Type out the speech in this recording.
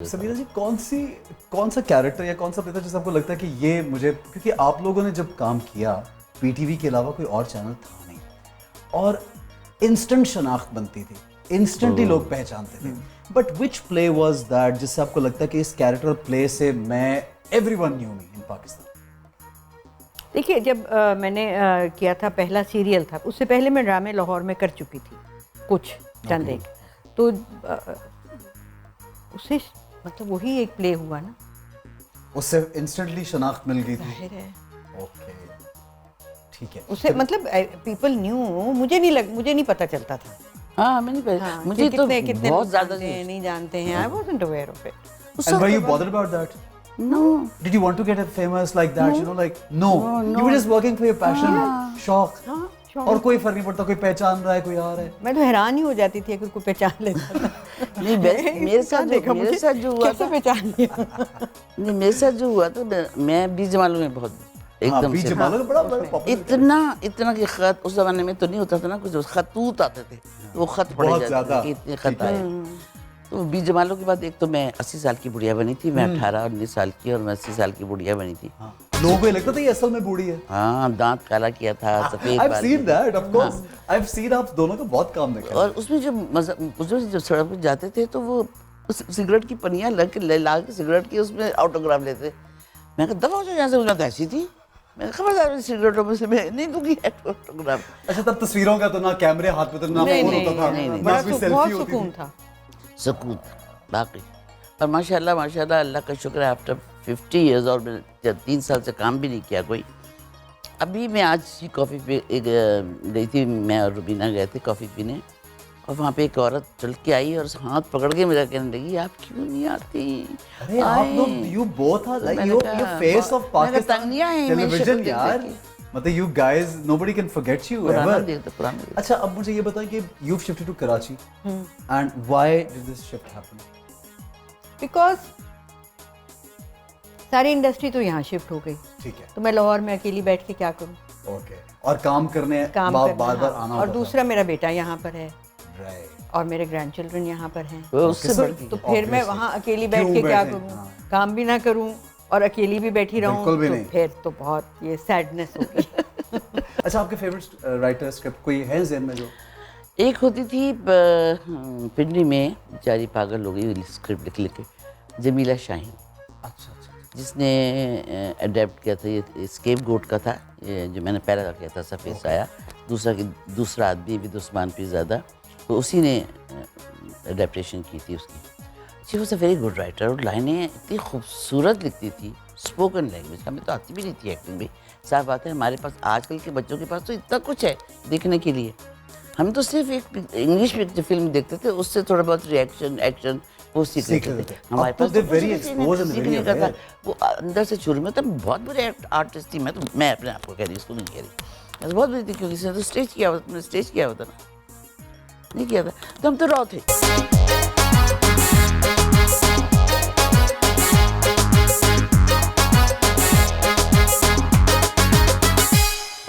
سمیرہ جی کون سا کیریکٹر یا کون سا پلے تھا جس آپ کو لگتا ہے کہ یہ مجھے، کیونکہ آپ لوگوں نے جب کام کیا پی ٹی وی کے علاوہ کوئی اور چینل تھا نہیں اور انسٹنٹ شناخت بنتی تھی، انسٹنٹلی لوگ پہچانتے تھے، but which play was that جس سے آپ کو لگتا ہے کہ اس کیریکٹر پلے سے میں ایوری ون نیو می ان پاکستان؟ دیکھیے، جب میں نے کیا تھا پہلا سیریل تھا، اس سے پہلے میں ڈرامے لاہور میں کر چکی تھی کچھ چند ایک، تو اسے مطلب وہی ایک پلے ہوا نا، اس سے انسٹنٹلی شناخت مل گئی تھی. ظاہر ہے اوکے ٹھیک ہے، اسے مطلب پیپل نیو، مجھے نہیں پتہ چلتا تھا. ہاں میں نہیں، مجھے تو کتنے بہت زیادہ نہیں جانتے ہیں. I wasn't aware of it. And were you bothered about that? No. Did you want to get famous like that? You know, like no. You were just working for your passion. شوق. اور کوئی فرق نہیں پڑتا، کوئی پہچان رہا ہے، کوئی آ رہا ہے. میں تو حیران ہی ہو جاتی تھی اگر کوئی پہچان لیتا تھا. نہیں میرے ساتھ جو ہوا تھا، پہچان لیا. نہیں میرے ساتھ جو ہوا تھا، میں بیس جمالوں میں بہت ایک دم سے اتنا کہ خط اس زمانے میں تو نہیں ہوتا تھا نا، کچھ خطوط آتے تھے، وہ خط پڑے جاتے تھے کہ اتنے خط آئے. تو 20 جمالوں کے بعد ایک تو میں 80 سال کی بڑھیا بنی تھی، میں 18-19 سال کی اور میں 80 سال کی بڑھیا بنی تھی. لوگوں کو یہ لگتا تھا یہ اصل میں بوڑھی ہے. ہاں دانت کالا کیا تھا، سفید I've seen that, of course. I've seen آپ دونوں کا بہت کام دیکھا. اور اس میں جو سڑک پہ جاتے تھے تو وہ سگریٹ کی پنیاں لا کے سگریٹ کی اس میں آٹوگراف لیتے. میں کہا دفعہ ہو جاؤ یہاں سے. تو ایسی تھی، میں نے خبردار سگریٹوں میں سے میں نہیں دوں گی آٹوگراف. اچھا تب تصویروں کا تو نہ کیمرے ہاتھ میں تو نہ فون ہوتا تھا، بڑا بہت سکون تھا، سکون باقی. اور ماشاء اللہ اللہ کا شکر ہے، آفٹر 50 ایئرز اور میں 3 سال سے کام بھی نہیں کیا کوئی. ابھی میں آج ہی کافی پہ گئی تھی، میں اور روبینہ گئے تھے کافی پینے، اور وہاں پہ ایک عورت چل کے آئی اور ہاتھ پکڑ کے میرا کہنے لگی آپ کیوں نہیں آتی. ارے آپ لوگ you both are like you face of Pakistan television یار، مطلب you guys nobody can forget you ever. اچھا اب مجھے یہ بتائیں کہ you've shifted to Karachi and why did this shift happen? Because ساری انڈسٹری تو یہاں شفٹ ہو گئی. ٹھیک ہے، تو میں لاہور میں اکیلی بیٹھ کے کیا کروں. اوکے، اور کام کرنے بار بار آنا اور دوسرا میرا بیٹا یہاں پر ہے Right. اور میرے گرینڈ چلڈرن یہاں پر ہیں، تو پھر میں وہاں اکیلی بیٹھ کے کیا کروں، کام بھی نہ کروں اور اکیلی بھی بیٹھی رہوں، تو پھر تو بہت یہ سیڈنس ہوگی. اچھا آپ کے فیورٹ رائٹر اسکرپٹ کوئی ہے ذہن میں جو؟ ایک ہوتی تھی پنڈی میں، بیچاری پاگل ہو گئی اسکرپٹ لکھ کے، جمیلہ شاہین. اچھا جس نے اڈیپٹ کیا تھا، یہ اسکیپ گوٹ کا تھا، جو میں نے پہلا کیا تھا سفید سایہ، دوسرا آدمی ود عثمان پیرزادہ، تو اسی نے اڈیپٹیشن کی تھی اس کی. She was a very good writer, اور لائنیں اتنی خوبصورت لکھتی تھی، اسپوکن لینگویج. ہمیں تو آتی بھی نہیں تھی ایکٹنگ بھی. صاف بات ہے ہمارے پاس آج کل کے بچوں کے پاس تو اتنا کچھ ہے دیکھنے کے لیے. ہم تو صرف ایک انگلش میں جو فلم دیکھتے تھے اس سے تھوڑا بہت ایکشن وہ سیکھ لیتے تھے. ہمارے پاس سیکھنے کا تھا، وہ اندر سے شروع میں. تو بہت بڑے آرٹسٹ تھی. میں اپنے آپ کو کہہ رہی ہوں، اس کو نہیں کہہ رہی. میں بہت بڑی تھی کیونکہ اس نے تو اسٹیج کیا ہوتا نا، نہیں کیا تھا. تو ہم تو رو تھے.